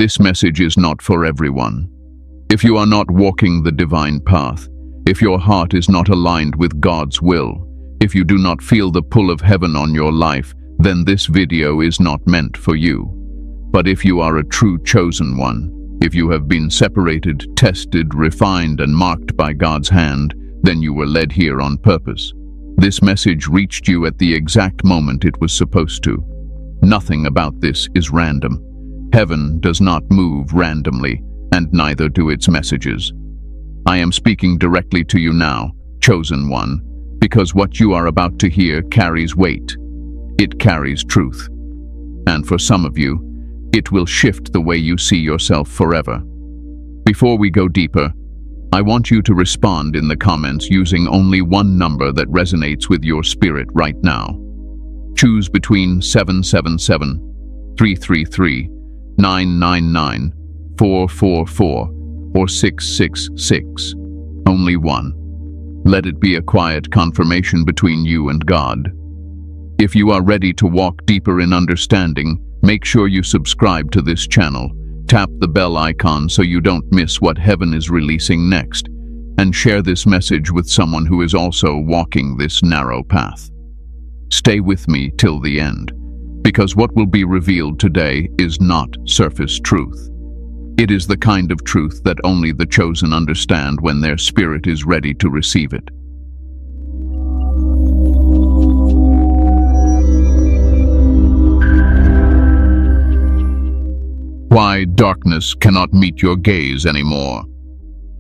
This message is not for everyone. If you are not walking the divine path, if your heart is not aligned with God's will, if you do not feel the pull of heaven on your life, then this video is not meant for you. But if you are a true chosen one, if you have been separated, tested, refined, and marked by God's hand, then you were led here on purpose. This message reached you at the exact moment it was supposed to. Nothing about this is random. Heaven does not move randomly, and neither do its messages. I am speaking directly to you now, chosen one, because what you are about to hear carries weight. It carries truth. And for some of you, it will shift the way you see yourself forever. Before we go deeper, I want you to respond in the comments using only one number that resonates with your spirit right now. Choose between 777, 333, 999, 444, or 666. Only one. Let it be a quiet confirmation between you and God. If you are ready to walk deeper in understanding, make sure you subscribe to this channel. Tap the bell icon so you don't miss what heaven is releasing next, and share this message with someone who is also walking this narrow path. Stay with me till the end, because what will be revealed today is not surface truth. It is the kind of truth that only the chosen understand when their spirit is ready to receive it. Why darkness cannot meet your gaze anymore.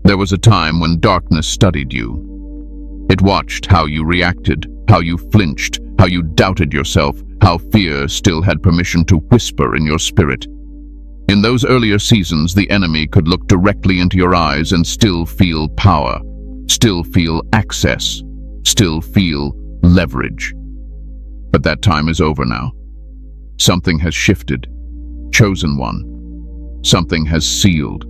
There was a time when darkness studied you. It watched how you reacted, how you flinched, how you doubted yourself, how fear still had permission to whisper in your spirit. In those earlier seasons, the enemy could look directly into your eyes and still feel power, still feel access, still feel leverage. But that time is over now. Something has shifted. Chosen one. Something has sealed,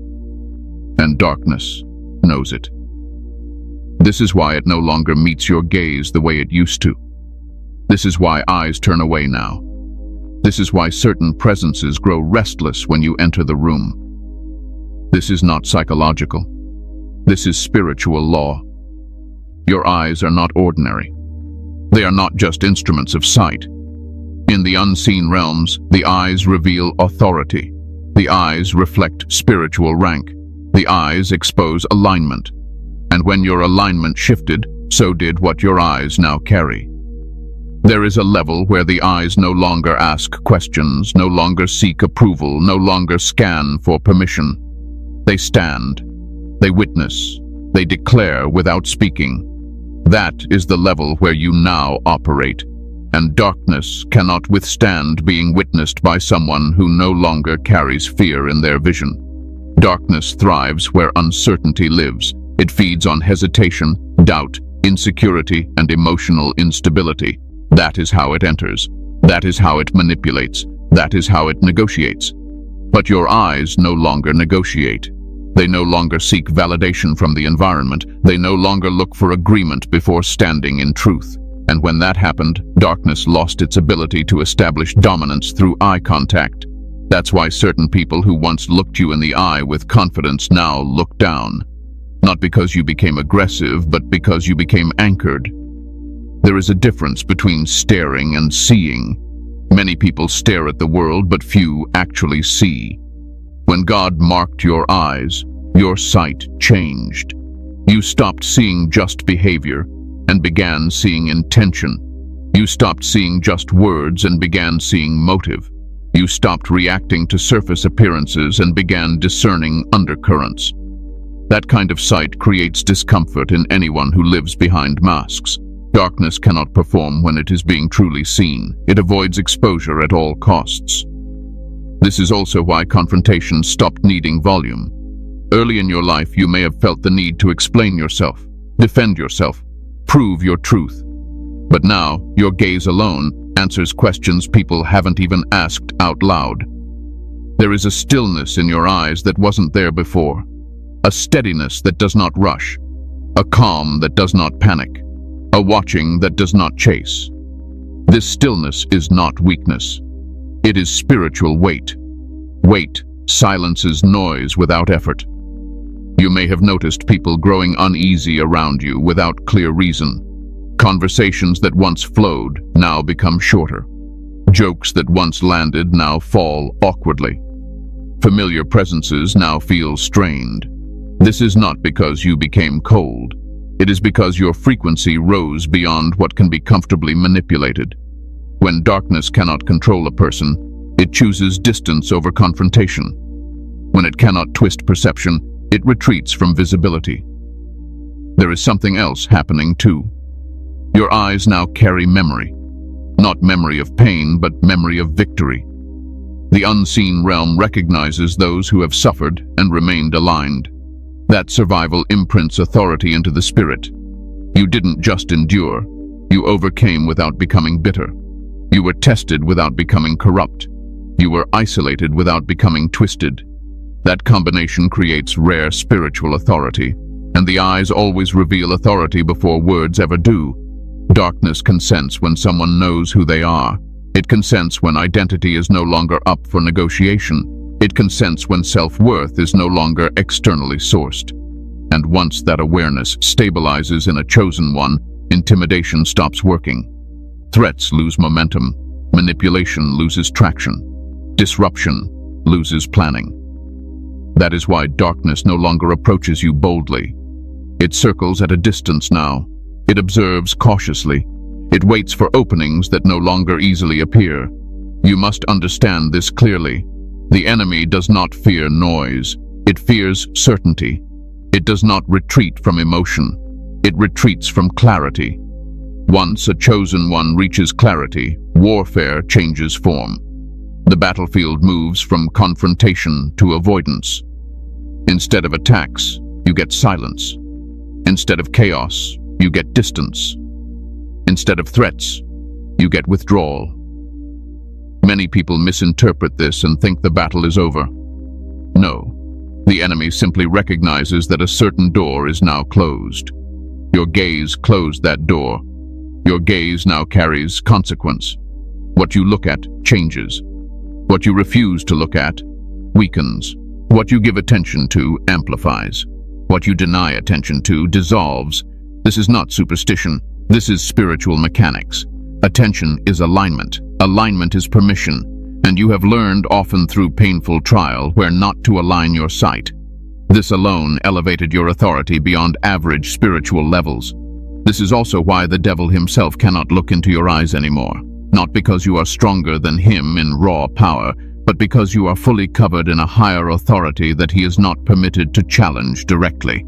and darkness knows it. This is why it no longer meets your gaze the way it used to. This is why eyes turn away now. This is why certain presences grow restless when you enter the room. This is not psychological. This is spiritual law. Your eyes are not ordinary. They are not just instruments of sight. In the unseen realms, the eyes reveal authority. The eyes reflect spiritual rank. The eyes expose alignment. And when your alignment shifted, so did what your eyes now carry. There is a level where the eyes no longer ask questions, no longer seek approval, no longer scan for permission. They stand, they witness, they declare without speaking. That is the level where you now operate. And darkness cannot withstand being witnessed by someone who no longer carries fear in their vision. Darkness thrives where uncertainty lives. It feeds on hesitation, doubt, insecurity, and emotional instability. That is how it enters. That is how it manipulates. That is how it negotiates. But your eyes no longer negotiate. They no longer seek validation from the environment. They no longer look for agreement before standing in truth. And when that happened, darkness lost its ability to establish dominance through eye contact. That's why certain people who once looked you in the eye with confidence now look down. Not because you became aggressive, but because you became anchored. There is a difference between staring and seeing. Many people stare at the world, but few actually see. When God marked your eyes, your sight changed. You stopped seeing just behavior and began seeing intention. You stopped seeing just words and began seeing motive. You stopped reacting to surface appearances and began discerning undercurrents. That kind of sight creates discomfort in anyone who lives behind masks. Darkness cannot perform when it is being truly seen. It avoids exposure at all costs. This is also why confrontation stopped needing volume. Early in your life, you may have felt the need to explain yourself, defend yourself, prove your truth. But now, your gaze alone answers questions people haven't even asked out loud. There is a stillness in your eyes that wasn't there before, a steadiness that does not rush, a calm that does not panic, a watching that does not chase. This stillness is not weakness. It is spiritual weight. Weight silences noise without effort. You may have noticed people growing uneasy around you without clear reason. Conversations that once flowed now become shorter. Jokes that once landed now fall awkwardly. Familiar presences now feel strained. This is not because you became cold. It is because your frequency rose beyond what can be comfortably manipulated. When darkness cannot control a person, it chooses distance over confrontation. When it cannot twist perception, it retreats from visibility. There is something else happening too. Your eyes now carry memory. Not memory of pain, but memory of victory. The unseen realm recognizes those who have suffered and remained aligned. That survival imprints authority into the spirit. You didn't just endure. You overcame without becoming bitter. You were tested without becoming corrupt. You were isolated without becoming twisted. That combination creates rare spiritual authority, and the eyes always reveal authority before words ever do. Darkness consents when someone knows who they are. It consents when identity is no longer up for negotiation. It consents when self-worth is no longer externally sourced. And once that awareness stabilizes in a chosen one, intimidation stops working. Threats lose momentum. Manipulation loses traction. Disruption loses planning. That is why darkness no longer approaches you boldly. It circles at a distance now. It observes cautiously. It waits for openings that no longer easily appear. You must understand this clearly. The enemy does not fear noise. It fears certainty. It does not retreat from emotion. It retreats from clarity. Once a chosen one reaches clarity, warfare changes form. The battlefield moves from confrontation to avoidance. Instead of attacks, you get silence. Instead of chaos, you get distance. Instead of threats, you get withdrawal. Many people misinterpret this and think the battle is over. No, the enemy simply recognizes that a certain door is now closed. Your gaze closed that door. Your gaze now carries consequence. What you look at changes. What you refuse to look at weakens. What you give attention to amplifies. What you deny attention to dissolves. This is not superstition. This is spiritual mechanics. Attention is alignment. Alignment is permission. And you have learned often through painful trial where not to align your sight. This alone elevated your authority beyond average spiritual levels. This is also why the devil himself cannot look into your eyes anymore. Not because you are stronger than him in raw power, but because you are fully covered in a higher authority that he is not permitted to challenge directly.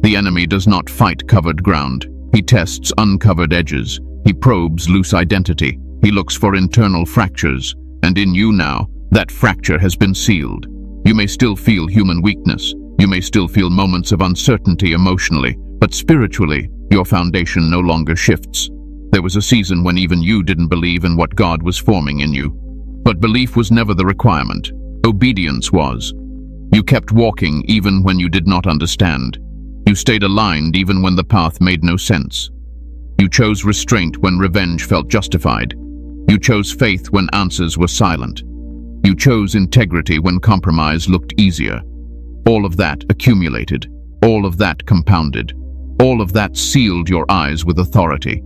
The enemy does not fight covered ground. He tests uncovered edges. He probes loose identity. He looks for internal fractures. And in you now, that fracture has been sealed. You may still feel human weakness. You may still feel moments of uncertainty emotionally, but spiritually, your foundation no longer shifts. There was a season when even you didn't believe in what God was forming in you. But belief was never the requirement. Obedience was. You kept walking even when you did not understand. You stayed aligned even when the path made no sense. You chose restraint when revenge felt justified. You chose faith when answers were silent. You chose integrity when compromise looked easier. All of that accumulated. All of that compounded. All of that sealed your eyes with authority.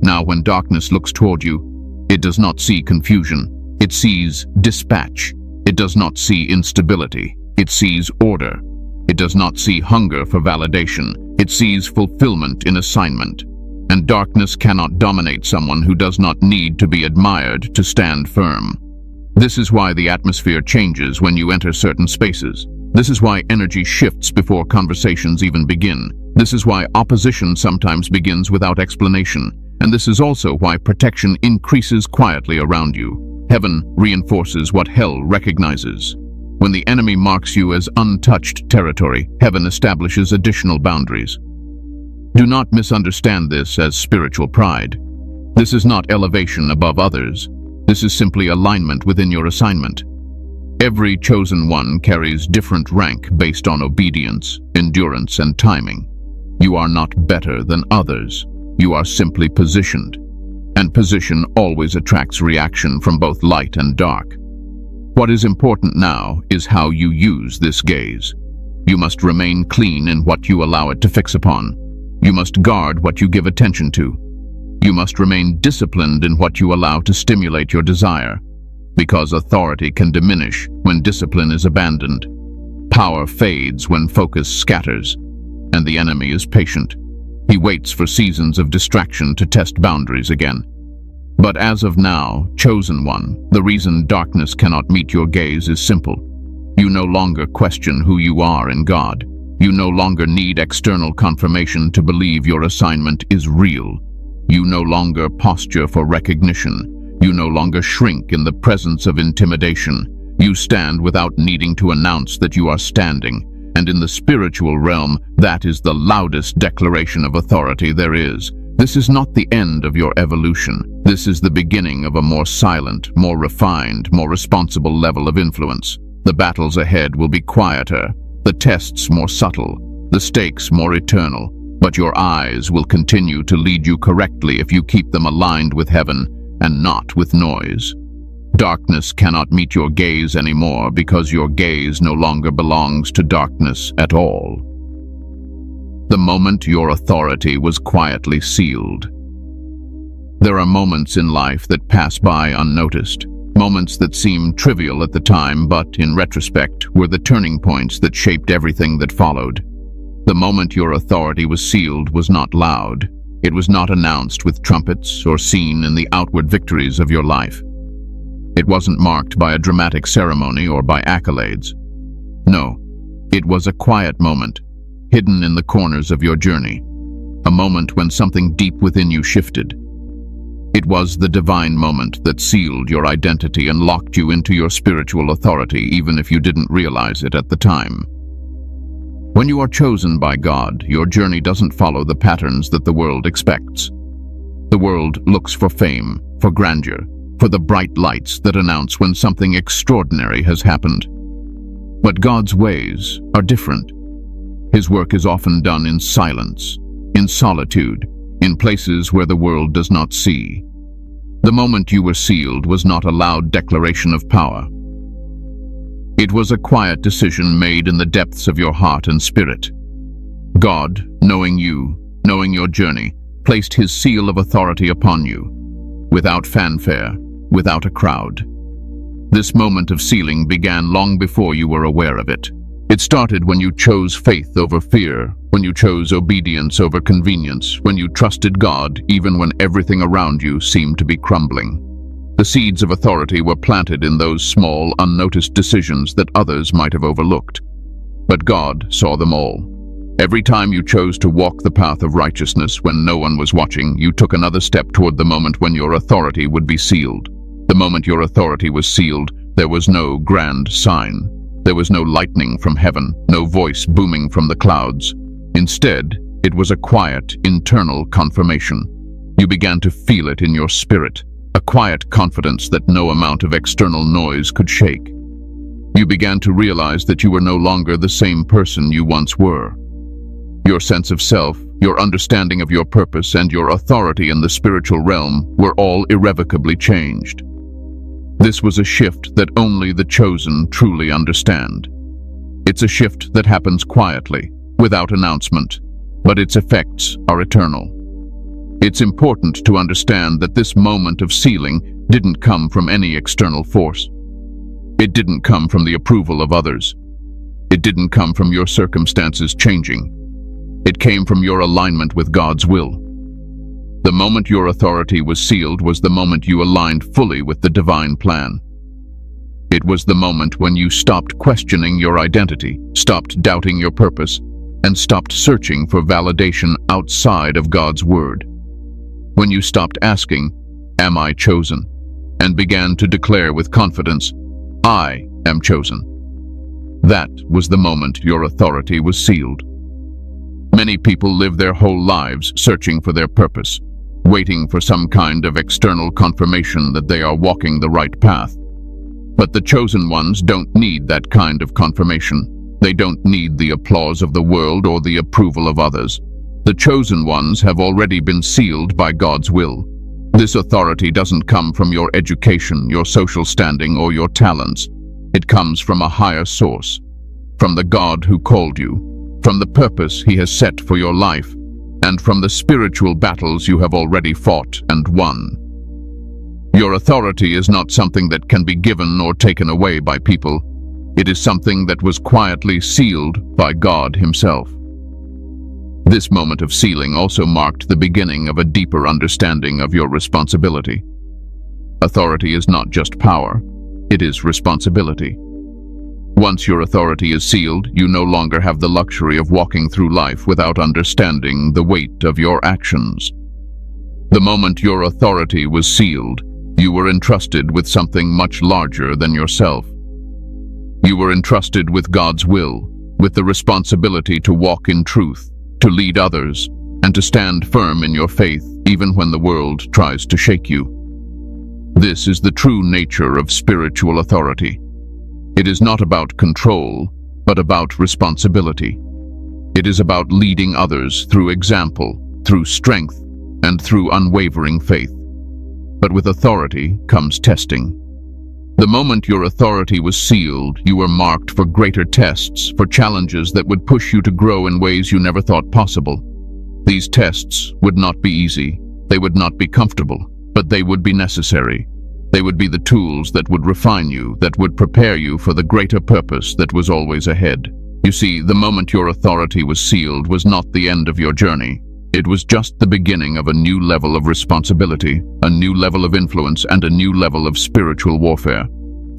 Now when darkness looks toward you, it does not see confusion. It sees dispatch. It does not see instability. It sees order. It does not see hunger for validation. It sees fulfillment in assignment. And darkness cannot dominate someone who does not need to be admired to stand firm. This is why the atmosphere changes when you enter certain spaces. This is why energy shifts before conversations even begin. This is why opposition sometimes begins without explanation. And this is also why protection increases quietly around you. Heaven reinforces what hell recognizes. When the enemy marks you as untouched territory, heaven establishes additional boundaries. Do not misunderstand this as spiritual pride. This is not elevation above others. This is simply alignment within your assignment. Every chosen one carries different rank based on obedience, endurance, and timing. You are not better than others. You are simply positioned. And position always attracts reaction from both light and dark. What is important now is how you use this gaze. You must remain clean in what you allow it to fix upon. You must guard what you give attention to. You must remain disciplined in what you allow to stimulate your desire, because authority can diminish when discipline is abandoned. Power fades when focus scatters, and the enemy is patient. He waits for seasons of distraction to test boundaries again. But as of now, chosen one, the reason darkness cannot meet your gaze is simple. You no longer question who you are in God. You no longer need external confirmation to believe your assignment is real. You no longer posture for recognition. You no longer shrink in the presence of intimidation. You stand without needing to announce that you are standing. And in the spiritual realm, that is the loudest declaration of authority there is. This is not the end of your evolution. This is the beginning of a more silent, more refined, more responsible level of influence. The battles ahead will be quieter, the tests more subtle, the stakes more eternal, but your eyes will continue to lead you correctly if you keep them aligned with heaven and not with noise. Darkness cannot meet your gaze anymore because your gaze no longer belongs to darkness at all. The moment your authority was quietly sealed. There are moments in life that pass by unnoticed, moments that seem trivial at the time but, in retrospect, were the turning points that shaped everything that followed. The moment your authority was sealed was not loud. It was not announced with trumpets or seen in the outward victories of your life. It wasn't marked by a dramatic ceremony or by accolades. No, it was a quiet moment, hidden in the corners of your journey, a moment when something deep within you shifted. It was the divine moment that sealed your identity and locked you into your spiritual authority, even if you didn't realize it at the time. When you are chosen by God, your journey doesn't follow the patterns that the world expects. The world looks for fame, for grandeur, for the bright lights that announce when something extraordinary has happened. But God's ways are different. His work is often done in silence, in solitude, in places where the world does not see. The moment you were sealed was not a loud declaration of power. It was a quiet decision made in the depths of your heart and spirit. God, knowing you, knowing your journey, placed his seal of authority upon you, without fanfare, without a crowd. This moment of sealing began long before you were aware of it. It started when you chose faith over fear, when you chose obedience over convenience, when you trusted God even when everything around you seemed to be crumbling. The seeds of authority were planted in those small, unnoticed decisions that others might have overlooked. But God saw them all. Every time you chose to walk the path of righteousness when no one was watching, you took another step toward the moment when your authority would be sealed. The moment your authority was sealed, there was no grand sign. There was no lightning from heaven, no voice booming from the clouds. Instead, it was a quiet, internal confirmation. You began to feel it in your spirit, a quiet confidence that no amount of external noise could shake. You began to realize that you were no longer the same person you once were. Your sense of self, your understanding of your purpose, and your authority in the spiritual realm were all irrevocably changed. This was a shift that only the chosen truly understand. It's a shift that happens quietly, without announcement, but its effects are eternal. It's important to understand that this moment of sealing didn't come from any external force. It didn't come from the approval of others. It didn't come from your circumstances changing. It came from your alignment with God's will. The moment your authority was sealed was the moment you aligned fully with the divine plan. It was the moment when you stopped questioning your identity, stopped doubting your purpose, and stopped searching for validation outside of God's word. When you stopped asking, "Am I chosen?" and began to declare with confidence, "I am chosen." That was the moment your authority was sealed. Many people live their whole lives searching for their purpose, waiting for some kind of external confirmation that they are walking the right path. But the chosen ones don't need that kind of confirmation. They don't need the applause of the world or the approval of others. The chosen ones have already been sealed by God's will. This authority doesn't come from your education, your social standing, or your talents. It comes from a higher source, from the God who called you, from the purpose He has set for your life, and from the spiritual battles you have already fought and won. Your authority is not something that can be given or taken away by people. It is something that was quietly sealed by God Himself. This moment of sealing also marked the beginning of a deeper understanding of your responsibility. Authority is not just power, it is responsibility. Once your authority is sealed, you no longer have the luxury of walking through life without understanding the weight of your actions. The moment your authority was sealed, you were entrusted with something much larger than yourself. You were entrusted with God's will, with the responsibility to walk in truth, to lead others, and to stand firm in your faith even when the world tries to shake you. This is the true nature of spiritual authority. It is not about control, but about responsibility. It is about leading others through example, through strength, and through unwavering faith. But with authority comes testing. The moment your authority was sealed, you were marked for greater tests, for challenges that would push you to grow in ways you never thought possible. These tests would not be easy, they would not be comfortable, but they would be necessary. They would be the tools that would refine you, that would prepare you for the greater purpose that was always ahead. You see, the moment your authority was sealed was not the end of your journey. It was just the beginning of a new level of responsibility, a new level of influence, and a new level of spiritual warfare.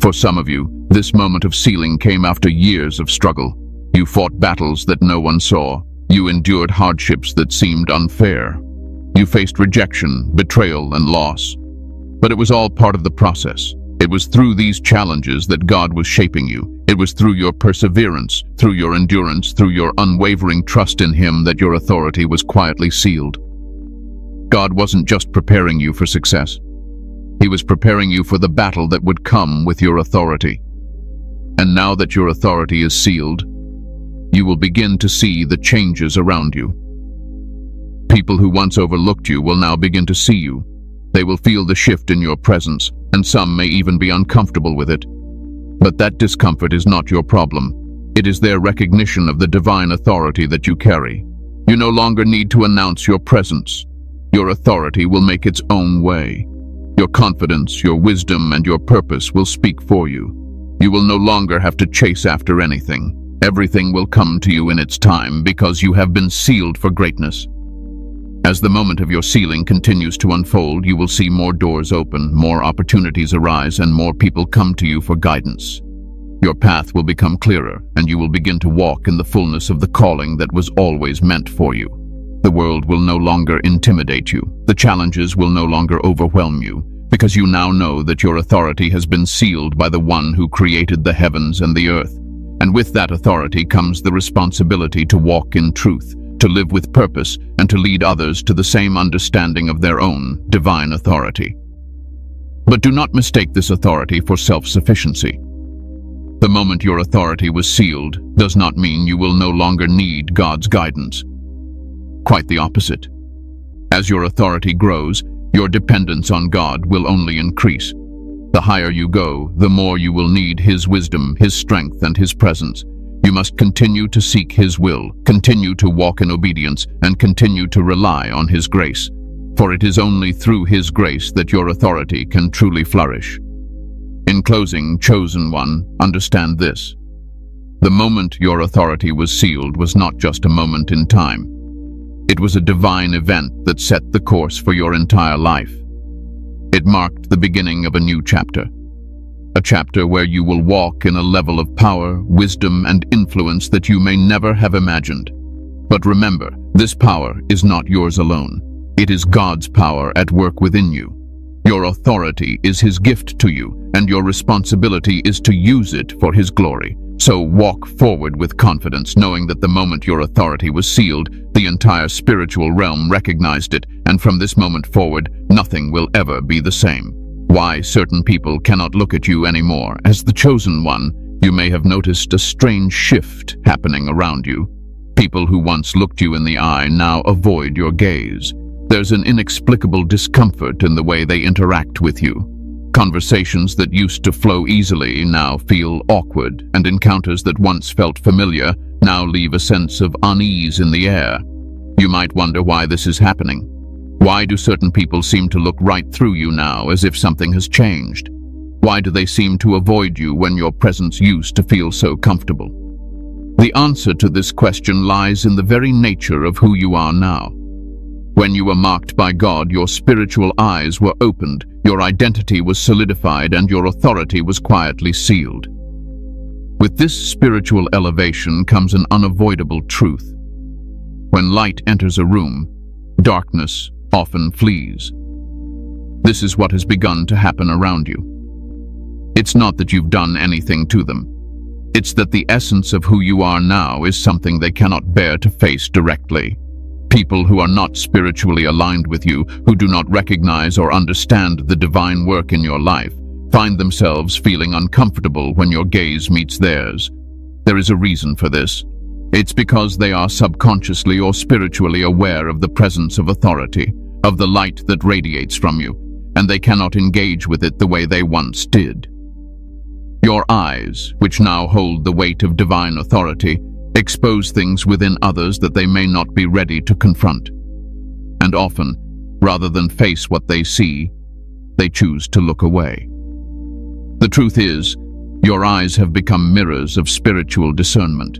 For some of you, this moment of sealing came after years of struggle. You fought battles that no one saw. You endured hardships that seemed unfair. You faced rejection, betrayal, and loss. But it was all part of the process. It was through these challenges that God was shaping you. It was through your perseverance, through your endurance, through your unwavering trust in Him that your authority was quietly sealed. God wasn't just preparing you for success. He was preparing you for the battle that would come with your authority. And now that your authority is sealed, you will begin to see the changes around you. People who once overlooked you will now begin to see you. They will feel the shift in your presence, and some may even be uncomfortable with it. But that discomfort is not your problem. It is their recognition of the divine authority that you carry. You no longer need to announce your presence. Your authority will make its own way. Your confidence, your wisdom, and your purpose will speak for you. You will no longer have to chase after anything. Everything will come to you in its time because you have been sealed for greatness. As the moment of your sealing continues to unfold, you will see more doors open, more opportunities arise, and more people come to you for guidance. Your path will become clearer, and you will begin to walk in the fullness of the calling that was always meant for you. The world will no longer intimidate you. The challenges will no longer overwhelm you, because you now know that your authority has been sealed by the One who created the heavens and the earth. And with that authority comes the responsibility to walk in truth, to live with purpose, and to lead others to the same understanding of their own divine authority. But do not mistake this authority for self-sufficiency. The moment your authority was sealed does not mean you will no longer need God's guidance. Quite the opposite. As your authority grows, your dependence on God will only increase. The higher you go, the more you will need His wisdom, His strength, and His presence. You must continue to seek His will, continue to walk in obedience, and continue to rely on His grace. For it is only through His grace that your authority can truly flourish. In closing, chosen one, understand this. The moment your authority was sealed was not just a moment in time. It was a divine event that set the course for your entire life. It marked the beginning of a new chapter. A chapter where you will walk in a level of power, wisdom, and influence that you may never have imagined. But remember, this power is not yours alone. It is God's power at work within you. Your authority is His gift to you, and your responsibility is to use it for His glory. So walk forward with confidence, knowing that the moment your authority was sealed, the entire spiritual realm recognized it, and from this moment forward, nothing will ever be the same. Why certain people cannot look at you anymore. As the chosen one, you may have noticed a strange shift happening around you. People who once looked you in the eye now avoid your gaze. There's an inexplicable discomfort in the way they interact with you. Conversations that used to flow easily now feel awkward, and encounters that once felt familiar now leave a sense of unease in the air. You might wonder why this is happening. Why do certain people seem to look right through you now as if something has changed? Why do they seem to avoid you when your presence used to feel so comfortable? The answer to this question lies in the very nature of who you are now. When you were marked by God, your spiritual eyes were opened, your identity was solidified, and your authority was quietly sealed. With this spiritual elevation comes an unavoidable truth. When light enters a room, darkness often flees. This is what has begun to happen around you. It's not that you've done anything to them. It's that the essence of who you are now is something they cannot bear to face directly. People who are not spiritually aligned with you, who do not recognize or understand the divine work in your life, find themselves feeling uncomfortable when your gaze meets theirs. There is a reason for this. It's because they are subconsciously or spiritually aware of the presence of authority, of the light that radiates from you, and they cannot engage with it the way they once did. Your eyes, which now hold the weight of divine authority, expose things within others that they may not be ready to confront. And often, rather than face what they see, they choose to look away. The truth is, your eyes have become mirrors of spiritual discernment.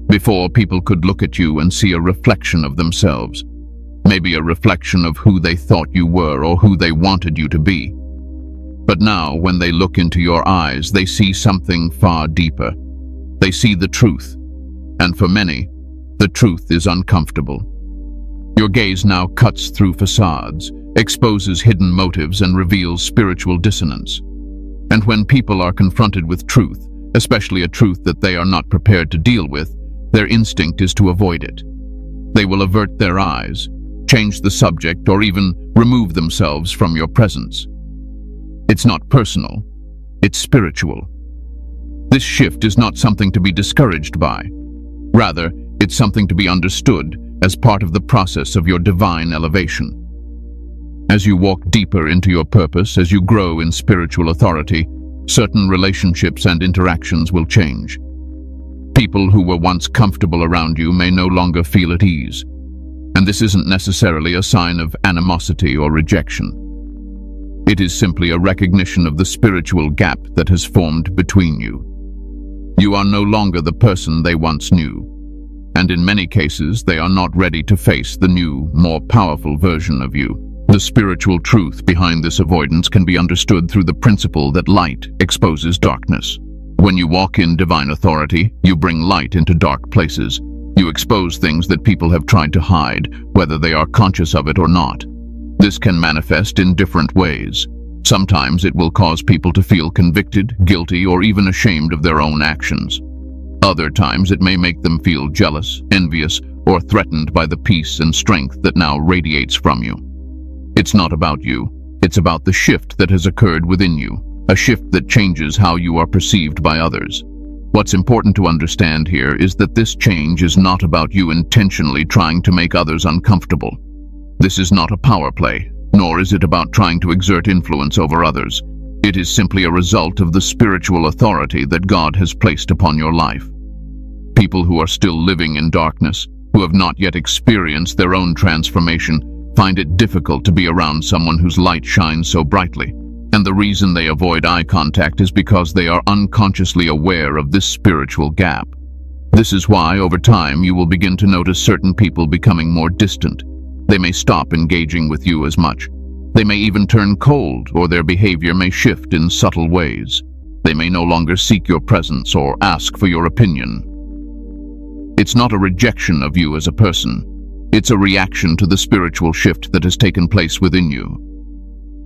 Before, people could look at you and see a reflection of themselves, maybe a reflection of who they thought you were or who they wanted you to be. But now, when they look into your eyes, they see something far deeper. They see the truth. And for many, the truth is uncomfortable. Your gaze now cuts through facades, exposes hidden motives, and reveals spiritual dissonance. And when people are confronted with truth, especially a truth that they are not prepared to deal with, their instinct is to avoid it. They will avert their eyes, change the subject, or even remove themselves from your presence. It's not personal, it's spiritual. This shift is not something to be discouraged by. Rather, it's something to be understood as part of the process of your divine elevation. As you walk deeper into your purpose, as you grow in spiritual authority, certain relationships and interactions will change. People who were once comfortable around you may no longer feel at ease. And this isn't necessarily a sign of animosity or rejection. It is simply a recognition of the spiritual gap that has formed between you. You are no longer the person they once knew, and in many cases they are not ready to face the new, more powerful version of you. The spiritual truth behind this avoidance can be understood through the principle that light exposes darkness. When you walk in divine authority, you bring light into dark places. You expose things that people have tried to hide, whether they are conscious of it or not. This can manifest in different ways. Sometimes it will cause people to feel convicted, guilty, or even ashamed of their own actions. Other times it may make them feel jealous, envious, or threatened by the peace and strength that now radiates from you. It's not about you. It's about the shift that has occurred within you, a shift that changes how you are perceived by others. What's important to understand here is that this change is not about you intentionally trying to make others uncomfortable. This is not a power play, nor is it about trying to exert influence over others. It is simply a result of the spiritual authority that God has placed upon your life. People who are still living in darkness, who have not yet experienced their own transformation, find it difficult to be around someone whose light shines so brightly. And the reason they avoid eye contact is because they are unconsciously aware of this spiritual gap. This is why, over time, you will begin to notice certain people becoming more distant. They may stop engaging with you as much. They may even turn cold, or their behavior may shift in subtle ways. They may no longer seek your presence or ask for your opinion. It's not a rejection of you as a person. It's a reaction to the spiritual shift that has taken place within you.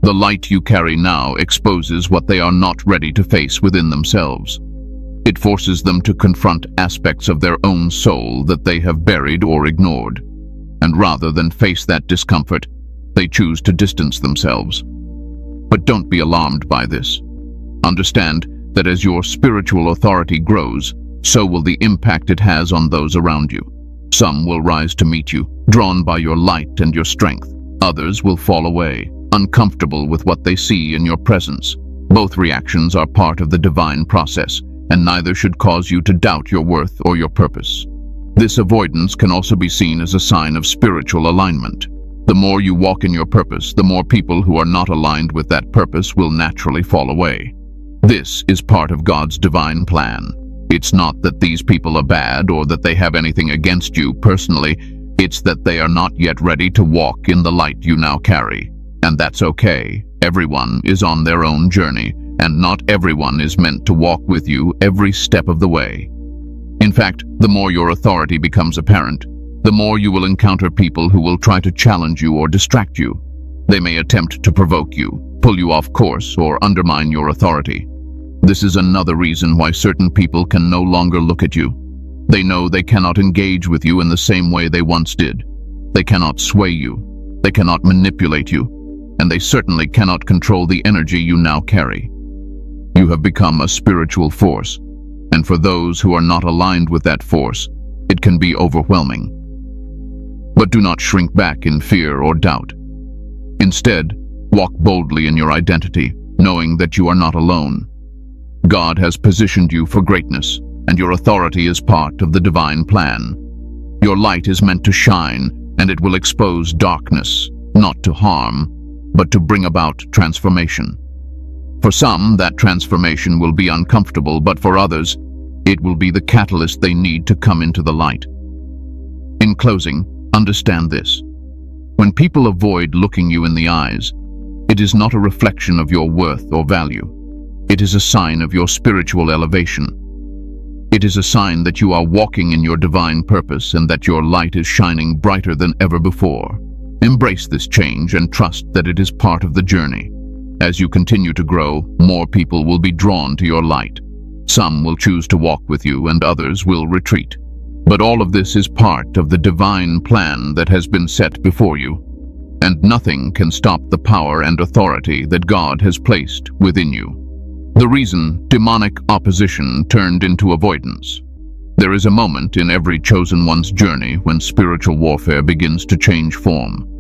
The light you carry now exposes what they are not ready to face within themselves. It forces them to confront aspects of their own soul that they have buried or ignored. And rather than face that discomfort, they choose to distance themselves. But don't be alarmed by this. Understand that as your spiritual authority grows, so will the impact it has on those around you. Some will rise to meet you, drawn by your light and your strength. Others will fall away, uncomfortable with what they see in your presence. Both reactions are part of the divine process, and neither should cause you to doubt your worth or your purpose. This avoidance can also be seen as a sign of spiritual alignment. The more you walk in your purpose, the more people who are not aligned with that purpose will naturally fall away. This is part of God's divine plan. It's not that these people are bad or that they have anything against you personally. It's that they are not yet ready to walk in the light you now carry. And that's okay. Everyone is on their own journey, and not everyone is meant to walk with you every step of the way. In fact, the more your authority becomes apparent, the more you will encounter people who will try to challenge you or distract you. They may attempt to provoke you, pull you off course, or undermine your authority. This is another reason why certain people can no longer look at you. They know they cannot engage with you in the same way they once did. They cannot sway you. They cannot manipulate you. And they certainly cannot control the energy you now carry. You have become a spiritual force, and for those who are not aligned with that force, it can be overwhelming. But do not shrink back in fear or doubt. Instead, walk boldly in your identity, knowing that you are not alone. God has positioned you for greatness, and your authority is part of the divine plan. Your light is meant to shine, and it will expose darkness, not to harm, but to bring about transformation. For some, that transformation will be uncomfortable, but for others, it will be the catalyst they need to come into the light. In closing, understand this. When people avoid looking you in the eyes, it is not a reflection of your worth or value. It is a sign of your spiritual elevation. It is a sign that you are walking in your divine purpose and that your light is shining brighter than ever before. Embrace this change and trust that it is part of the journey. As you continue to grow, more people will be drawn to your light. Some will choose to walk with you and others will retreat. But all of this is part of the divine plan that has been set before you. And nothing can stop the power and authority that God has placed within you. The reason demonic opposition turned into avoidance. There is a moment in every chosen one's journey when spiritual warfare begins to change form.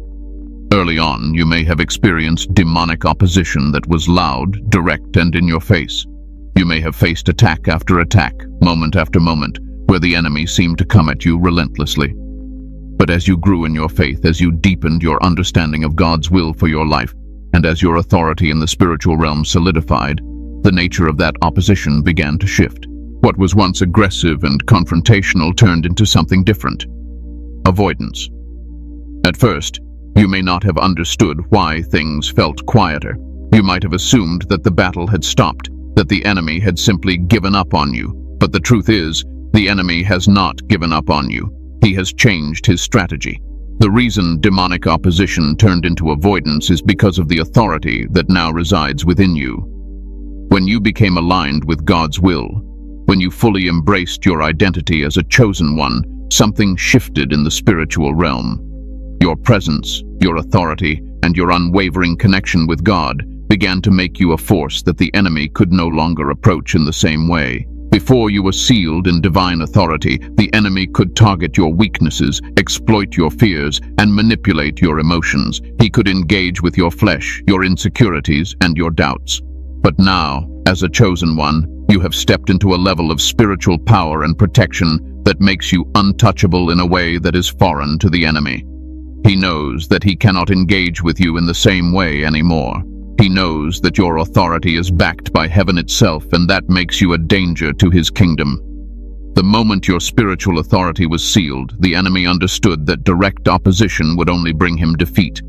Early on, you may have experienced demonic opposition that was loud, direct, and in your face. You may have faced attack after attack, moment after moment, where the enemy seemed to come at you relentlessly. But as you grew in your faith, as you deepened your understanding of God's will for your life, and as your authority in the spiritual realm solidified, the nature of that opposition began to shift. What was once aggressive and confrontational turned into something different. Avoidance. At first, you may not have understood why things felt quieter. You might have assumed that the battle had stopped, that the enemy had simply given up on you. But the truth is, the enemy has not given up on you. He has changed his strategy. The reason demonic opposition turned into avoidance is because of the authority that now resides within you. When you became aligned with God's will, when you fully embraced your identity as a chosen one, something shifted in the spiritual realm. Your presence, your authority, and your unwavering connection with God began to make you a force that the enemy could no longer approach in the same way. Before you were sealed in divine authority, the enemy could target your weaknesses, exploit your fears, and manipulate your emotions. He could engage with your flesh, your insecurities, and your doubts. But now, as a chosen one, you have stepped into a level of spiritual power and protection that makes you untouchable in a way that is foreign to the enemy. He knows that he cannot engage with you in the same way anymore. He knows that your authority is backed by heaven itself, and that makes you a danger to his kingdom. The moment your spiritual authority was sealed, the enemy understood that direct opposition would only bring him defeat.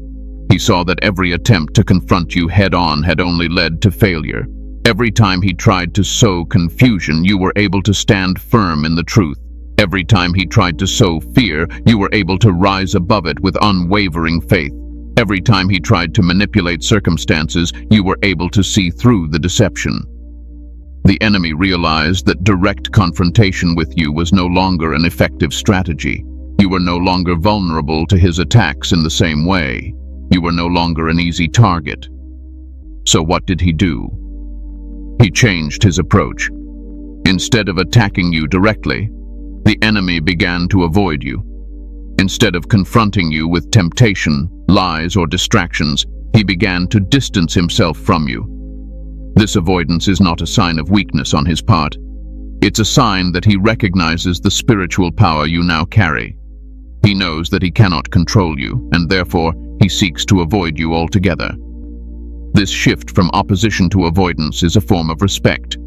He saw that every attempt to confront you head-on had only led to failure. Every time he tried to sow confusion, you were able to stand firm in the truth. Every time he tried to sow fear, you were able to rise above it with unwavering faith. Every time he tried to manipulate circumstances, you were able to see through the deception. The enemy realized that direct confrontation with you was no longer an effective strategy. You were no longer vulnerable to his attacks in the same way. You were no longer an easy target. So what did he do? He changed his approach. Instead of attacking you directly, the enemy began to avoid you. Instead of confronting you with temptation, lies, or distractions, he began to distance himself from you. This avoidance is not a sign of weakness on his part. It's a sign that he recognizes the spiritual power you now carry. He knows that he cannot control you, and therefore he seeks to avoid you altogether. This shift from opposition to avoidance is a form of respect.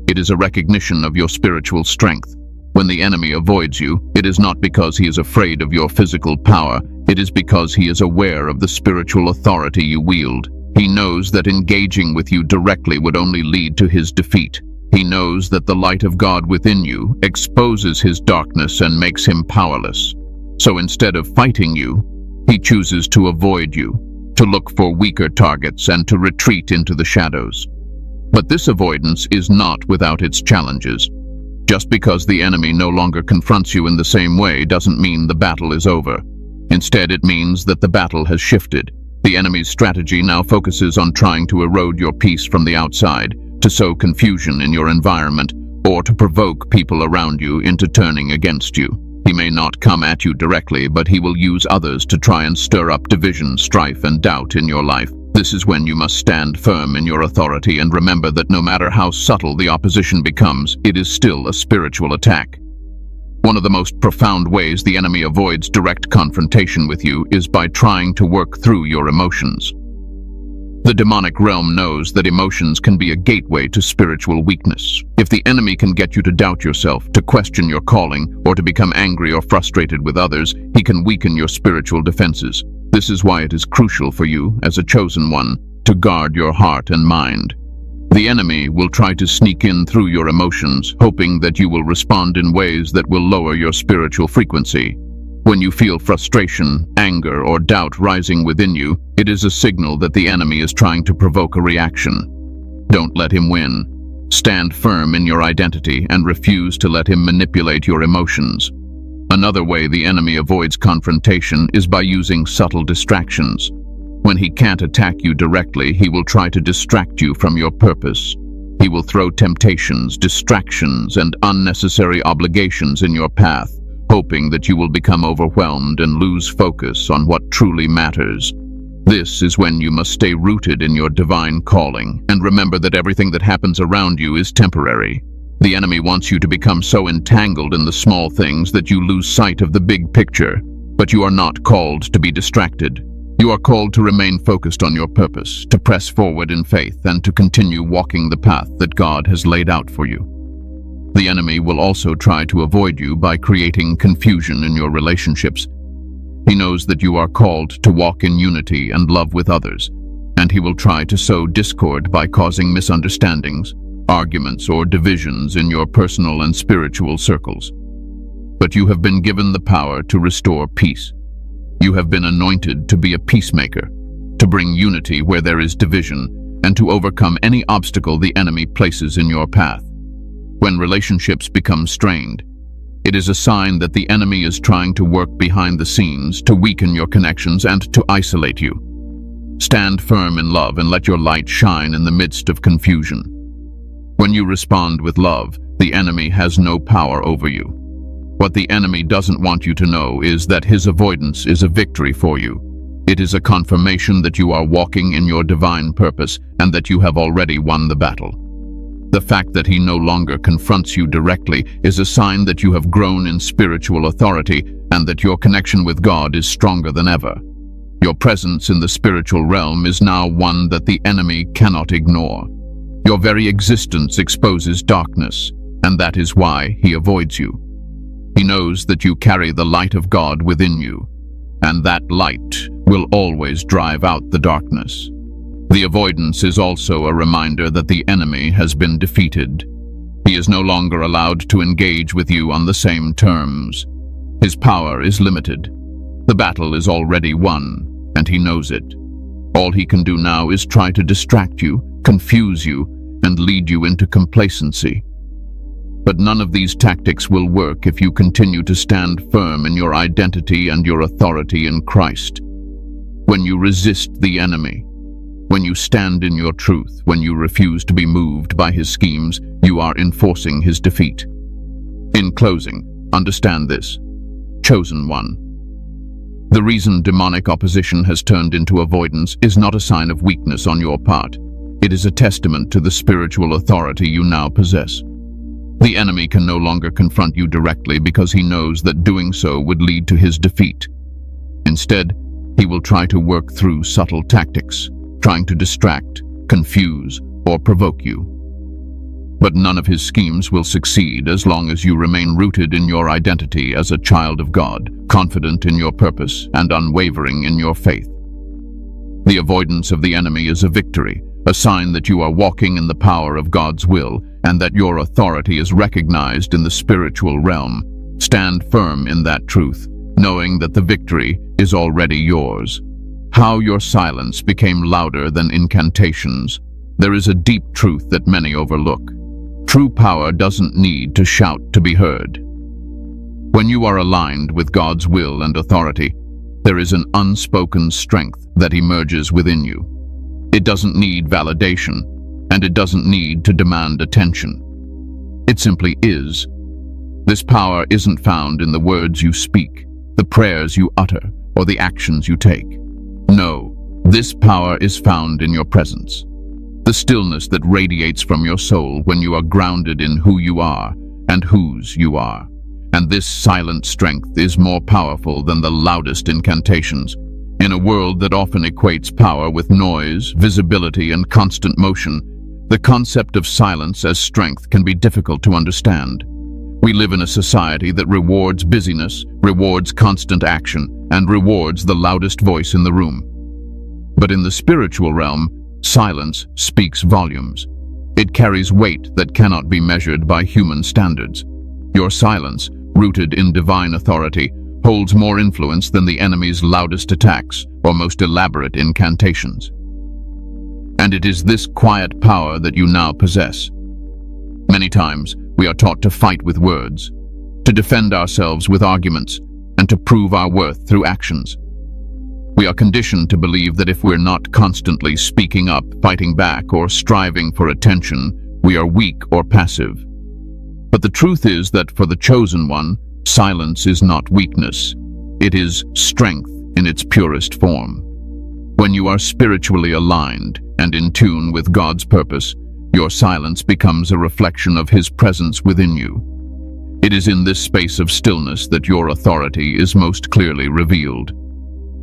It is a recognition of your spiritual strength. When the enemy avoids you, it is not because he is afraid of your physical power, it is because he is aware of the spiritual authority you wield. He knows that engaging with you directly would only lead to his defeat. He knows that the light of God within you exposes his darkness and makes him powerless. So instead of fighting you, he chooses to avoid you, to look for weaker targets and to retreat into the shadows. But this avoidance is not without its challenges. Just because the enemy no longer confronts you in the same way doesn't mean the battle is over. Instead, it means that the battle has shifted. The enemy's strategy now focuses on trying to erode your peace from the outside, to sow confusion in your environment, or to provoke people around you into turning against you. He may not come at you directly, but he will use others to try and stir up division, strife, and doubt in your life. This is when you must stand firm in your authority and remember that no matter how subtle the opposition becomes, it is still a spiritual attack. One of the most profound ways the enemy avoids direct confrontation with you is by trying to work through your emotions. The demonic realm knows that emotions can be a gateway to spiritual weakness. If the enemy can get you to doubt yourself, to question your calling, or to become angry or frustrated with others, he can weaken your spiritual defenses. This is why it is crucial for you, as a chosen one, to guard your heart and mind. The enemy will try to sneak in through your emotions, hoping that you will respond in ways that will lower your spiritual frequency. When you feel frustration, anger, or doubt rising within you, it is a signal that the enemy is trying to provoke a reaction. Don't let him win. Stand firm in your identity and refuse to let him manipulate your emotions. Another way the enemy avoids confrontation is by using subtle distractions. When he can't attack you directly, he will try to distract you from your purpose. He will throw temptations, distractions, and unnecessary obligations in your path, hoping that you will become overwhelmed and lose focus on what truly matters. This is when you must stay rooted in your divine calling and remember that everything that happens around you is temporary. The enemy wants you to become so entangled in the small things that you lose sight of the big picture, but you are not called to be distracted. You are called to remain focused on your purpose, to press forward in faith, and to continue walking the path that God has laid out for you. The enemy will also try to avoid you by creating confusion in your relationships. He knows that you are called to walk in unity and love with others, and he will try to sow discord by causing misunderstandings, arguments, or divisions in your personal and spiritual circles. But you have been given the power to restore peace. You have been anointed to be a peacemaker, to bring unity where there is division, and to overcome any obstacle the enemy places in your path. When relationships become strained, it is a sign that the enemy is trying to work behind the scenes to weaken your connections and to isolate you. Stand firm in love and let your light shine in the midst of confusion. When you respond with love, the enemy has no power over you. What the enemy doesn't want you to know is that his avoidance is a victory for you. It is a confirmation that you are walking in your divine purpose and that you have already won the battle. The fact that he no longer confronts you directly is a sign that you have grown in spiritual authority and that your connection with God is stronger than ever. Your presence in the spiritual realm is now one that the enemy cannot ignore. Your very existence exposes darkness, and that is why he avoids you. He knows that you carry the light of God within you, and that light will always drive out the darkness. The avoidance is also a reminder that the enemy has been defeated. He is no longer allowed to engage with you on the same terms. His power is limited. The battle is already won, and he knows it. All he can do now is try to distract you, confuse you, and lead you into complacency. But none of these tactics will work if you continue to stand firm in your identity and your authority in Christ. When you resist the enemy, when you stand in your truth, when you refuse to be moved by his schemes, you are enforcing his defeat. In closing, understand this, chosen one. The reason demonic opposition has turned into avoidance is not a sign of weakness on your part. It is a testament to the spiritual authority you now possess. The enemy can no longer confront you directly because he knows that doing so would lead to his defeat. Instead, he will try to work through subtle tactics, trying to distract, confuse, or provoke you. But none of his schemes will succeed as long as you remain rooted in your identity as a child of God, confident in your purpose and unwavering in your faith. The avoidance of the enemy is a victory, a sign that you are walking in the power of God's will and that your authority is recognized in the spiritual realm. Stand firm in that truth, knowing that the victory is already yours. How your silence became louder than incantations. There is a deep truth that many overlook. True power doesn't need to shout to be heard. When you are aligned with God's will and authority, there is an unspoken strength that emerges within you. It doesn't need validation, and it doesn't need to demand attention. It simply is. This power isn't found in the words you speak, the prayers you utter, or the actions you take. No, this power is found in your presence. The stillness that radiates from your soul when you are grounded in who you are and whose you are. And this silent strength is more powerful than the loudest incantations. In a world that often equates power with noise, visibility, and constant motion, the concept of silence as strength can be difficult to understand. We live in a society that rewards busyness, rewards constant action, and rewards the loudest voice in the room. But in the spiritual realm, silence speaks volumes. It carries weight that cannot be measured by human standards. Your silence, rooted in divine authority, holds more influence than the enemy's loudest attacks or most elaborate incantations. And it is this quiet power that you now possess. Many times, we are taught to fight with words, to defend ourselves with arguments, and to prove our worth through actions. We are conditioned to believe that if we're not constantly speaking up, fighting back, or striving for attention, we are weak or passive. But the truth is that for the chosen one, silence is not weakness. It is strength in its purest form. When you are spiritually aligned and in tune with God's purpose, your silence becomes a reflection of His presence within you. It is in this space of stillness that your authority is most clearly revealed.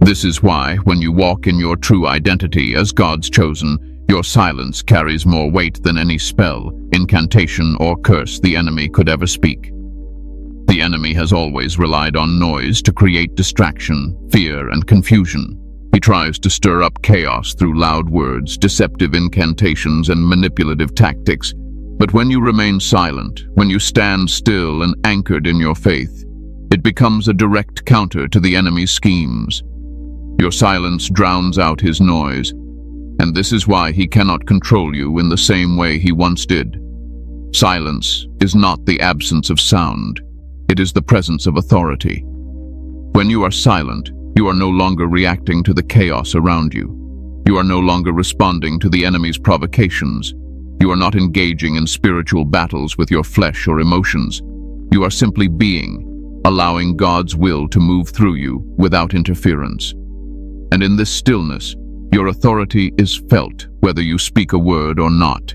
This is why, when you walk in your true identity as God's chosen, your silence carries more weight than any spell, incantation, or curse the enemy could ever speak. The enemy has always relied on noise to create distraction, fear, and confusion. He tries to stir up chaos through loud words, deceptive incantations, and manipulative tactics. But when you remain silent, when you stand still and anchored in your faith, it becomes a direct counter to the enemy's schemes. Your silence drowns out his noise, and this is why he cannot control you in the same way he once did. Silence is not the absence of sound. It is the presence of authority. When you are silent, you are no longer reacting to the chaos around you. You are no longer responding to the enemy's provocations. You are not engaging in spiritual battles with your flesh or emotions. You are simply being, allowing God's will to move through you without interference. And in this stillness, your authority is felt whether you speak a word or not.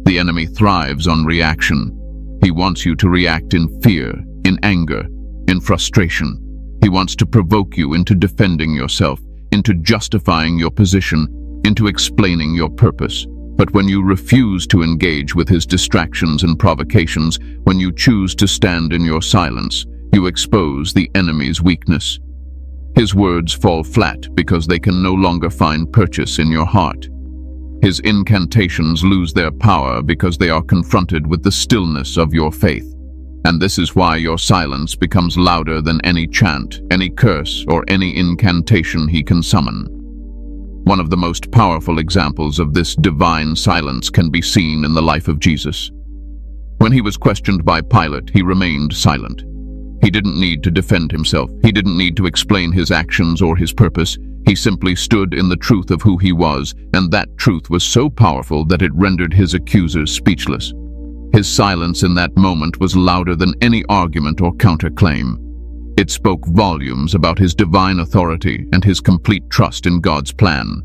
The enemy thrives on reaction. He wants you to react in fear, in anger, in frustration. He wants to provoke you into defending yourself, into justifying your position, into explaining your purpose. But when you refuse to engage with his distractions and provocations, when you choose to stand in your silence, you expose the enemy's weakness. His words fall flat because they can no longer find purchase in your heart. His incantations lose their power because they are confronted with the stillness of your faith. And this is why your silence becomes louder than any chant, any curse, or any incantation he can summon. One of the most powerful examples of this divine silence can be seen in the life of Jesus. When he was questioned by Pilate, he remained silent. He didn't need to defend himself. He didn't need to explain his actions or his purpose. He simply stood in the truth of who he was, and that truth was so powerful that it rendered his accusers speechless. His silence in that moment was louder than any argument or counterclaim. It spoke volumes about his divine authority and his complete trust in God's plan.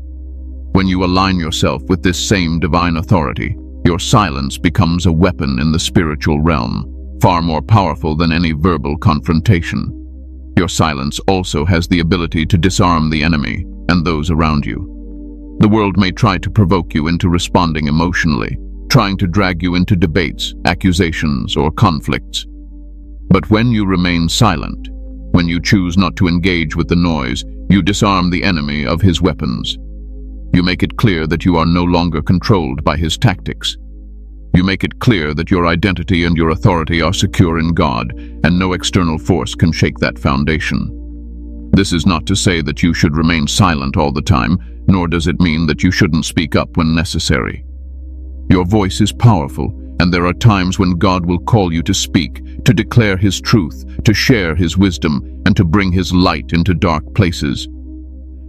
When you align yourself with this same divine authority, your silence becomes a weapon in the spiritual realm, far more powerful than any verbal confrontation. Your silence also has the ability to disarm the enemy and those around you. The world may try to provoke you into responding emotionally, trying to drag you into debates, accusations, or conflicts. But when you remain silent, when you choose not to engage with the noise, you disarm the enemy of his weapons. You make it clear that you are no longer controlled by his tactics. You make it clear that your identity and your authority are secure in God, and no external force can shake that foundation. This is not to say that you should remain silent all the time, nor does it mean that you shouldn't speak up when necessary. Your voice is powerful, and there are times when God will call you to speak, to declare his truth, to share his wisdom, and to bring his light into dark places.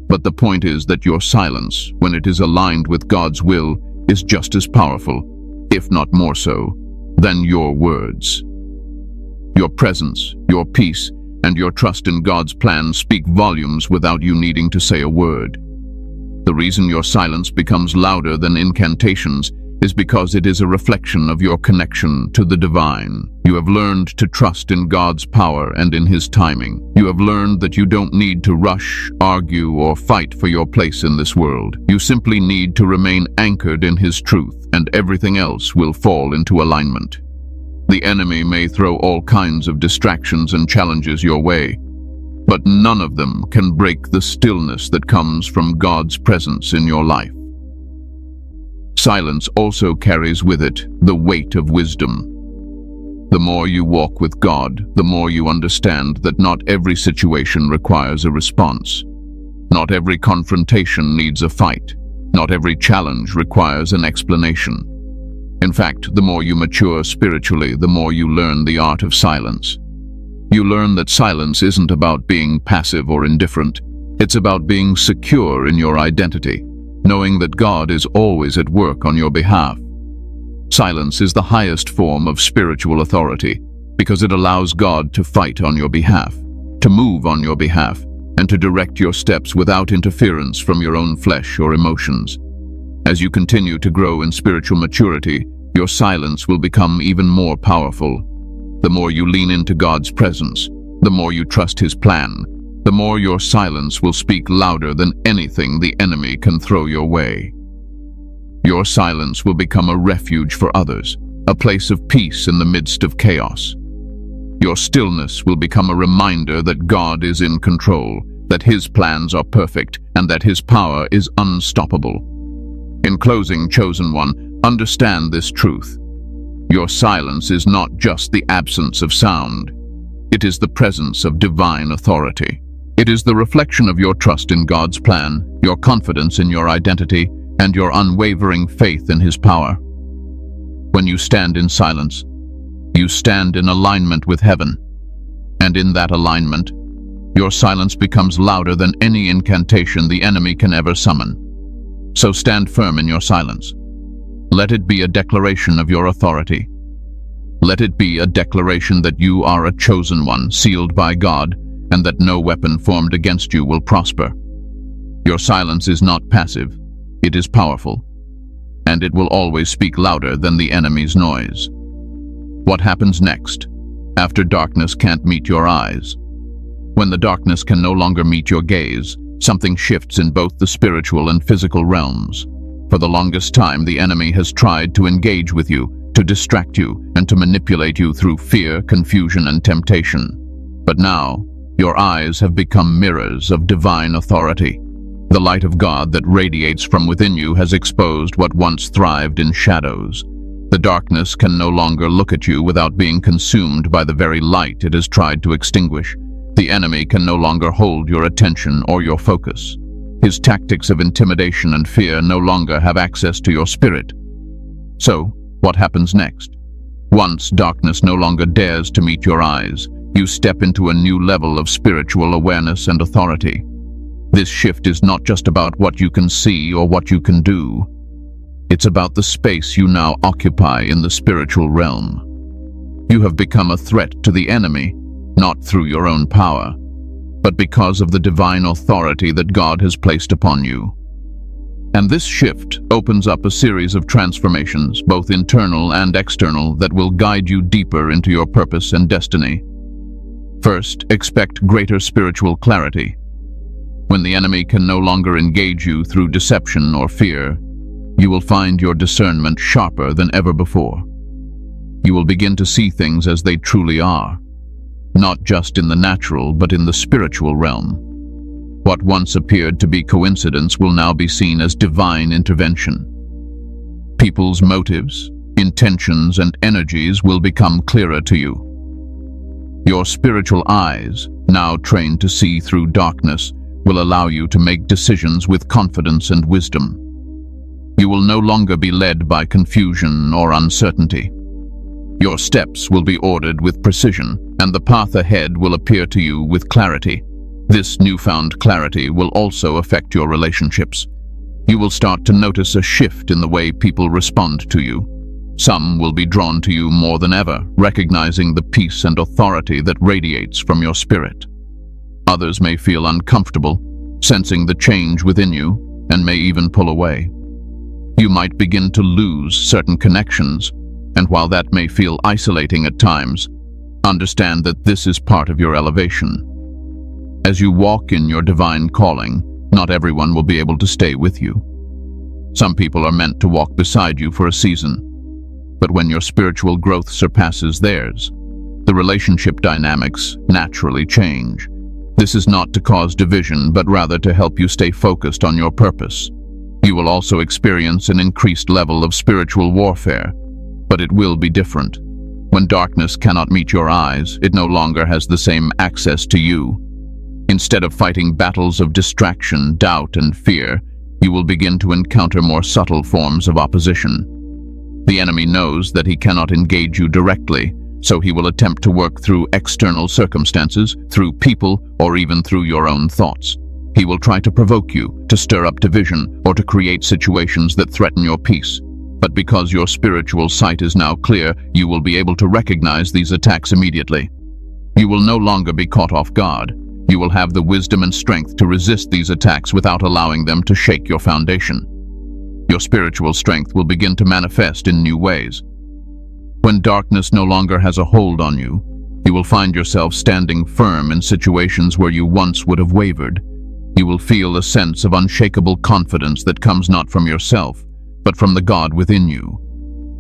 But the point is that your silence, when it is aligned with God's will, is just as powerful, if not more so, than your words. Your presence, your peace, and your trust in God's plan speak volumes without you needing to say a word. The reason your silence becomes louder than incantations is because it is a reflection of your connection to the divine. You have learned to trust in God's power and in his timing. You have learned that you don't need to rush, argue, or fight for your place in this world. You simply need to remain anchored in his truth, and everything else will fall into alignment. The enemy may throw all kinds of distractions and challenges your way, but none of them can break the stillness that comes from God's presence in your life. Silence also carries with it the weight of wisdom. The more you walk with God, the more you understand that not every situation requires a response. Not every confrontation needs a fight. Not every challenge requires an explanation. In fact, the more you mature spiritually, the more you learn the art of silence. You learn that silence isn't about being passive or indifferent. It's about being secure in your identity, knowing that God is always at work on your behalf. Silence is the highest form of spiritual authority because it allows God to fight on your behalf, to move on your behalf, and to direct your steps without interference from your own flesh or emotions. As you continue to grow in spiritual maturity, your silence will become even more powerful. The more you lean into God's presence, the more you trust his plan, the more your silence will speak louder than anything the enemy can throw your way. Your silence will become a refuge for others, a place of peace in the midst of chaos. Your stillness will become a reminder that God is in control, that his plans are perfect, and that his power is unstoppable. In closing, chosen one, understand this truth. Your silence is not just the absence of sound. It is the presence of divine authority. It is the reflection of your trust in God's plan, your confidence in your identity, and your unwavering faith in his power. When you stand in silence, you stand in alignment with heaven. And in that alignment, your silence becomes louder than any incantation the enemy can ever summon. So stand firm in your silence. Let it be a declaration of your authority. Let it be a declaration that you are a chosen one, sealed by God, and that no weapon formed against you will prosper. Your silence is not passive, it is powerful, and it will always speak louder than the enemy's noise. What happens next, after darkness can't meet your eyes? When the darkness can no longer meet your gaze, something shifts in both the spiritual and physical realms. For the longest time, the enemy has tried to engage with you, to distract you, and to manipulate you through fear, confusion, and temptation. But now, your eyes have become mirrors of divine authority. The light of God that radiates from within you has exposed what once thrived in shadows. The darkness can no longer look at you without being consumed by the very light it has tried to extinguish. The enemy can no longer hold your attention or your focus. His tactics of intimidation and fear no longer have access to your spirit. So, what happens next? Once darkness no longer dares to meet your eyes, you step into a new level of spiritual awareness and authority. This shift is not just about what you can see or what you can do. It's about the space you now occupy in the spiritual realm. You have become a threat to the enemy, not through your own power, but because of the divine authority that God has placed upon you. And this shift opens up a series of transformations, both internal and external, that will guide you deeper into your purpose and destiny. First, expect greater spiritual clarity. When the enemy can no longer engage you through deception or fear, you will find your discernment sharper than ever before. You will begin to see things as they truly are, not just in the natural but in the spiritual realm. What once appeared to be coincidence will now be seen as divine intervention. People's motives, intentions, and energies will become clearer to you. Your spiritual eyes, now trained to see through darkness, will allow you to make decisions with confidence and wisdom. You will no longer be led by confusion or uncertainty. Your steps will be ordered with precision, and the path ahead will appear to you with clarity. This newfound clarity will also affect your relationships. You will start to notice a shift in the way people respond to you. Some will be drawn to you more than ever, recognizing the peace and authority that radiates from your spirit. Others may feel uncomfortable, sensing the change within you, and may even pull away. You might begin to lose certain connections, and while that may feel isolating at times, understand that this is part of your elevation. As you walk in your divine calling, not everyone will be able to stay with you. Some people are meant to walk beside you for a season, but when your spiritual growth surpasses theirs, the relationship dynamics naturally change. This is not to cause division, but rather to help you stay focused on your purpose. You will also experience an increased level of spiritual warfare, but it will be different. When darkness cannot meet your eyes, it no longer has the same access to you. Instead of fighting battles of distraction, doubt, and fear, you will begin to encounter more subtle forms of opposition. The enemy knows that he cannot engage you directly, so he will attempt to work through external circumstances, through people, or even through your own thoughts. He will try to provoke you, to stir up division, or to create situations that threaten your peace. But because your spiritual sight is now clear, you will be able to recognize these attacks immediately. You will no longer be caught off guard. You will have the wisdom and strength to resist these attacks without allowing them to shake your foundation. Your spiritual strength will begin to manifest in new ways. When darkness no longer has a hold on you, you will find yourself standing firm in situations where you once would have wavered. You will feel a sense of unshakable confidence that comes not from yourself, but from the God within you.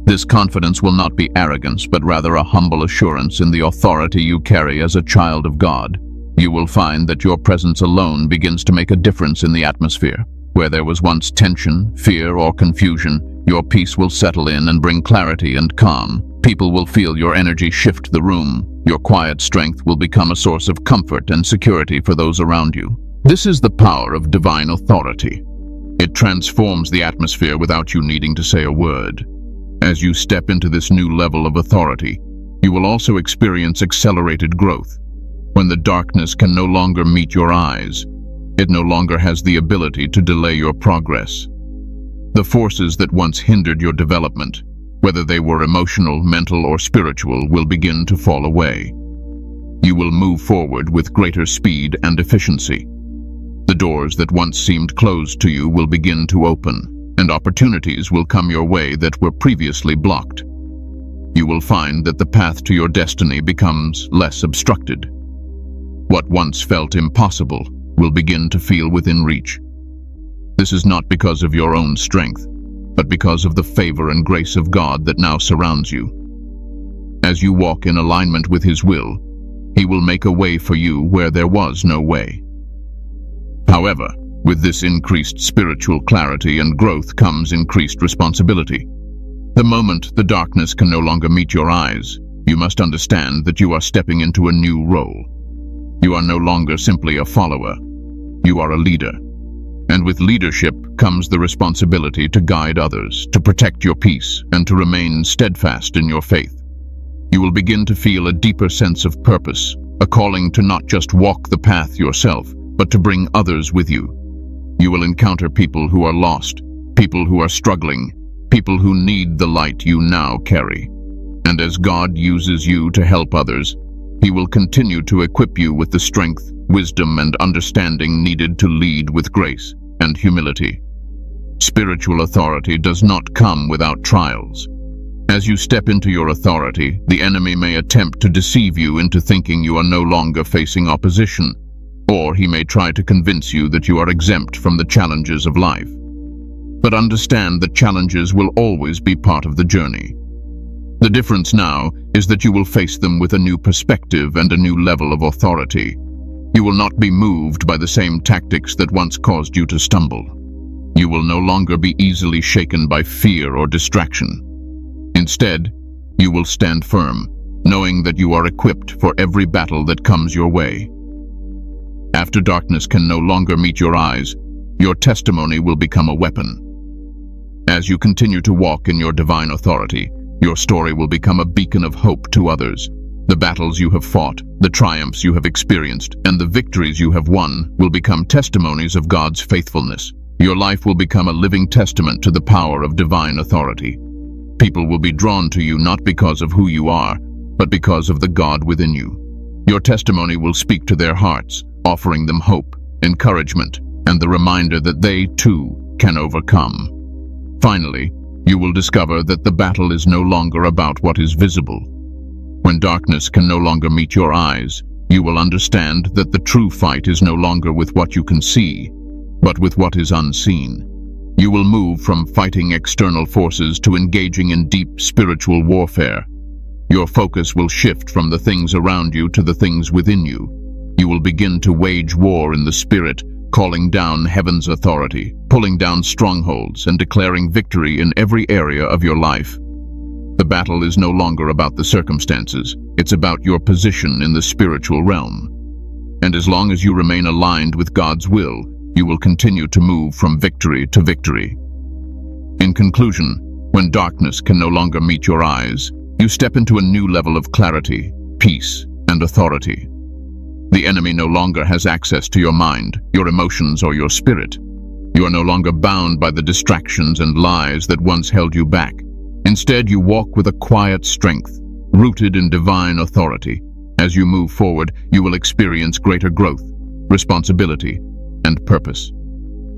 This confidence will not be arrogance, but rather a humble assurance in the authority you carry as a child of God. You will find that your presence alone begins to make a difference in the atmosphere. Where there was once tension, fear, or confusion, your peace will settle in and bring clarity and calm. People will feel your energy shift the room. Your quiet strength will become a source of comfort and security for those around you. This is the power of divine authority. It transforms the atmosphere without you needing to say a word. As you step into this new level of authority, you will also experience accelerated growth. When the darkness can no longer meet your eyes, it no longer has the ability to delay your progress. The forces that once hindered your development, whether they were emotional, mental, or spiritual, will begin to fall away. You will move forward with greater speed and efficiency. The doors that once seemed closed to you will begin to open, and opportunities will come your way that were previously blocked. You will find that the path to your destiny becomes less obstructed. What once felt impossible will begin to feel within reach. This is not because of your own strength, but because of the favor and grace of God that now surrounds you. As you walk in alignment with His will, He will make a way for you where there was no way. However, with this increased spiritual clarity and growth comes increased responsibility. The moment the darkness can no longer meet your eyes, you must understand that you are stepping into a new role. You are no longer simply a follower. You are a leader. And with leadership comes the responsibility to guide others, to protect your peace, and to remain steadfast in your faith. You will begin to feel a deeper sense of purpose, a calling to not just walk the path yourself, but to bring others with you. You will encounter people who are lost, people who are struggling, people who need the light you now carry. And as God uses you to help others, He will continue to equip you with the strength, wisdom, and understanding needed to lead with grace and humility. Spiritual authority does not come without trials. As you step into your authority, the enemy may attempt to deceive you into thinking you are no longer facing opposition, or he may try to convince you that you are exempt from the challenges of life. But understand that challenges will always be part of the journey. The difference now is that you will face them with a new perspective and a new level of authority. You will not be moved by the same tactics that once caused you to stumble. You will no longer be easily shaken by fear or distraction. Instead, you will stand firm, knowing that you are equipped for every battle that comes your way. After darkness can no longer meet your eyes, your testimony will become a weapon. As you continue to walk in your divine authority, your story will become a beacon of hope to others. The battles you have fought, the triumphs you have experienced, and the victories you have won will become testimonies of God's faithfulness. Your life will become a living testament to the power of divine authority. People will be drawn to you not because of who you are, but because of the God within you. Your testimony will speak to their hearts, offering them hope, encouragement, and the reminder that they, too, can overcome. Finally, you will discover that the battle is no longer about what is visible. When darkness can no longer meet your eyes, you will understand that the true fight is no longer with what you can see, but with what is unseen. You will move from fighting external forces to engaging in deep spiritual warfare. Your focus will shift from the things around you to the things within you. You will begin to wage war in the spirit, calling down heaven's authority, pulling down strongholds, and declaring victory in every area of your life. The battle is no longer about the circumstances, it's about your position in the spiritual realm. And as long as you remain aligned with God's will, you will continue to move from victory to victory. In conclusion, when darkness can no longer meet your eyes, you step into a new level of clarity, peace, and authority. The enemy no longer has access to your mind, your emotions, or your spirit. You are no longer bound by the distractions and lies that once held you back. Instead, you walk with a quiet strength, rooted in divine authority. As you move forward, you will experience greater growth, responsibility, and purpose.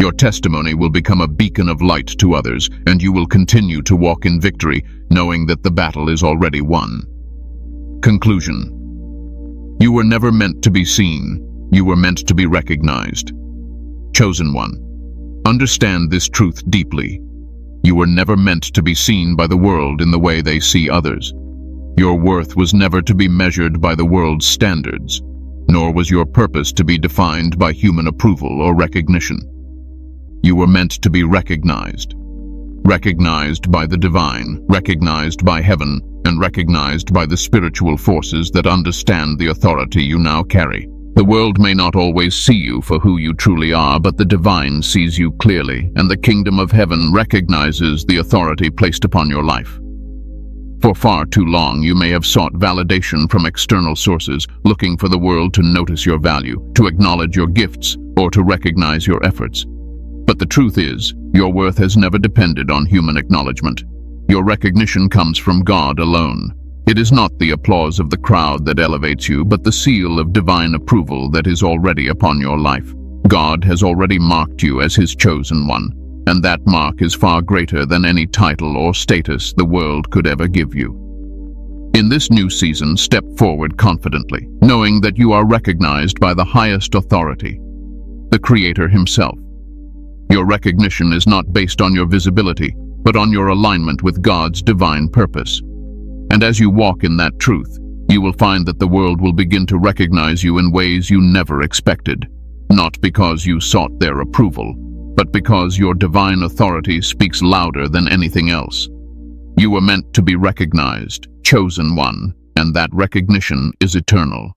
Your testimony will become a beacon of light to others, and you will continue to walk in victory, knowing that the battle is already won. Conclusion. You were never meant to be seen. You were meant to be recognized. Chosen one. Understand this truth deeply. You were never meant to be seen by the world in the way they see others. Your worth was never to be measured by the world's standards, nor was your purpose to be defined by human approval or recognition. You were meant to be recognized. Recognized by the divine, recognized by heaven, and recognized by the spiritual forces that understand the authority you now carry. The world may not always see you for who you truly are, but the divine sees you clearly, and the kingdom of heaven recognizes the authority placed upon your life. For far too long, you may have sought validation from external sources, looking for the world to notice your value, to acknowledge your gifts, or to recognize your efforts. But the truth is, your worth has never depended on human acknowledgement. Your recognition comes from God alone. It is not the applause of the crowd that elevates you, but the seal of divine approval that is already upon your life. God has already marked you as His chosen one, and that mark is far greater than any title or status the world could ever give you. In this new season, step forward confidently, knowing that you are recognized by the highest authority, the Creator Himself. Your recognition is not based on your visibility, but on your alignment with God's divine purpose. And as you walk in that truth, you will find that the world will begin to recognize you in ways you never expected, not because you sought their approval, but because your divine authority speaks louder than anything else. You were meant to be recognized, chosen one, and that recognition is eternal.